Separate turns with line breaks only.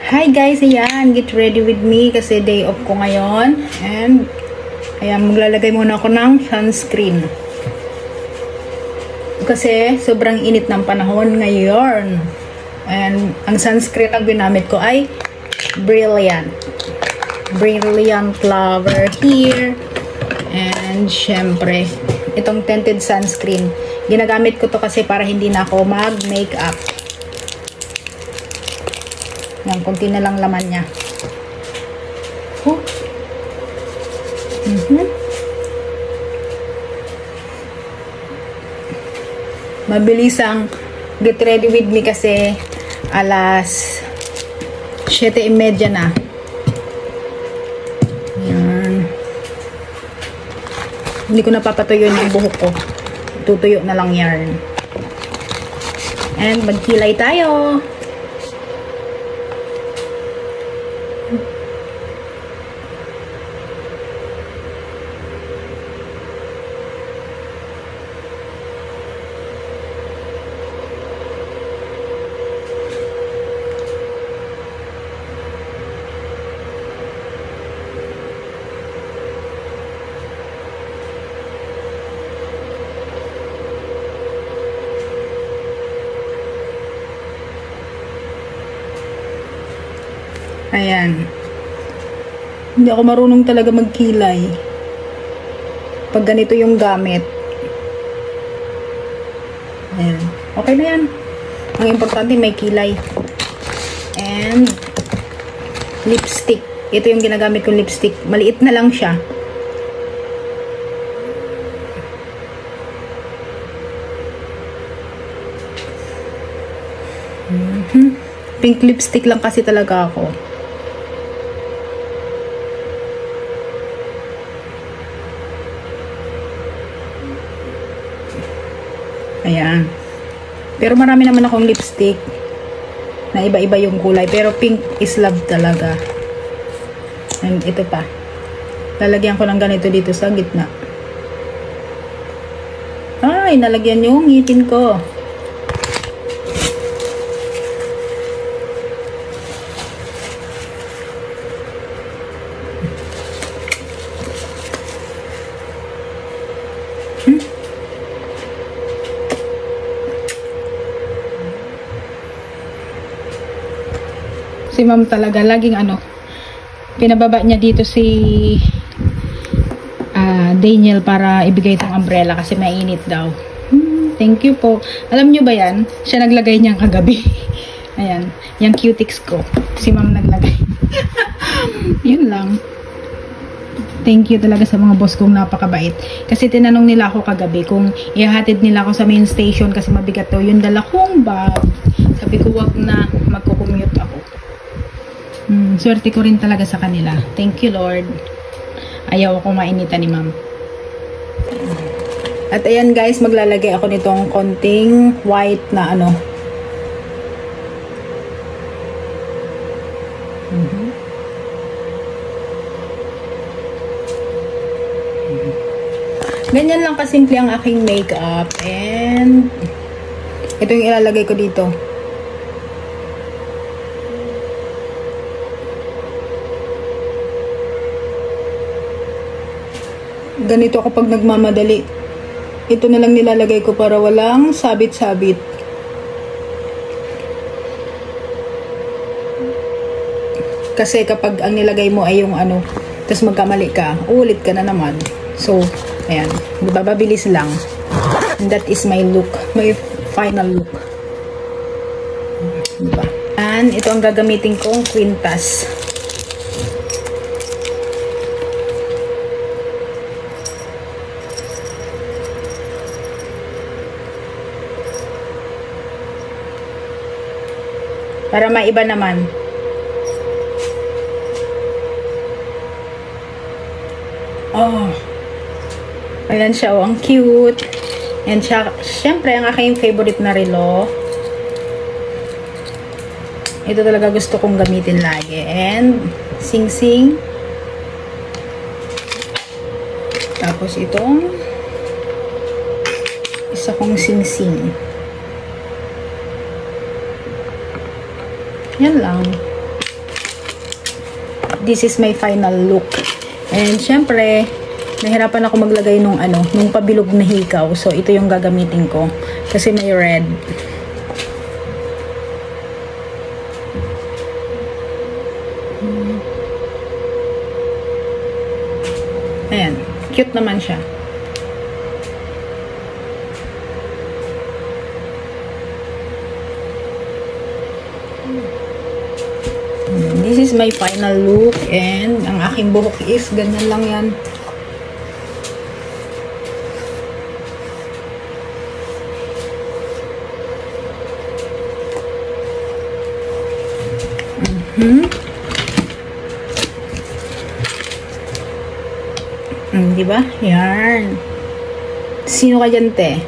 Hi guys, ayan, get ready with me kasi day off ko ngayon. And ayan, maglalagay muna ako ng sunscreen. Kasi sobrang init ng panahon ngayon. And ang sunscreen na ginamit ko ay Brilliant. Brilliant Flower here. And syempre, itong tinted sunscreen. Ginagamit ko to kasi para hindi na ako mag-makeup. Yan, kunti na lang laman niya. Mabilis ang get ready with me kasi alas 7:30 na. Yan. Hindi ko napapatuyo yung buhok ko. Tutuyo na lang yarn. And magkilay tayo. Ayan. Hindi ako marunong talaga magkilay. Pag ganito yung gamit. Ayan. Okay na yan. Ang importante may kilay. And lipstick. Ito yung ginagamit kong lipstick. Maliit na lang siya. Pink lipstick lang kasi talaga ako. Ayan. Pero marami naman akong lipstick na iba-iba yung kulay. Pero pink is love talaga. And ito pa. Lalagyan ko ng ganito dito sa gitna. Ay, nalagyan yung ngipin ko. Si ma'am talaga, laging pinababa niya dito si Daniel para ibigay itong umbrella kasi mainit daw. Thank you po. Alam nyo ba yan? Siya naglagay niyang kagabi. Ayan, yung cutics ko. Si ma'am naglagay. Yun lang. Thank you talaga sa mga boss kong napakabait. Kasi tinanong nila ako kagabi kung ihahatid nila ako sa main station kasi mabigat daw yung dala kong bag. Sabi ko wag na, magko-commute ako. Swerte ko rin talaga sa kanila. Thank you, Lord. Ayaw ako mainitan ni ma'am. At ayan guys, maglalagay ako nitong konting white na Ganyan lang kasimple ang aking makeup. And ito yung ilalagay ko dito. Ganito ako pag nagmamadali. Ito na lang nilalagay ko para walang sabit-sabit. Kasi kapag ang nilagay mo ay yung tapos magkamali ka, ulit ka na naman. So, ayan. Diba? Babilis lang. And that is my look. My final look. Diba? And ito ang gagamitin kong quintas. Para maiba naman. Oh. Ayan siya. Oh, ang cute. And siya, syempre, ang aking favorite na relo. Ito talaga gusto kong gamitin lagi. And sing-sing. Tapos itong isa kong sing-sing. Yan lang. this is my final look. And syempre, nahirapan ako maglagay nung pabilog na hikaw. So, ito yung gagamitin ko. Kasi may red. Ayan. Cute naman siya. This is my final look and ang aking buhok is ganyan lang yan. Diba? Yan. Sino ka dyan, te?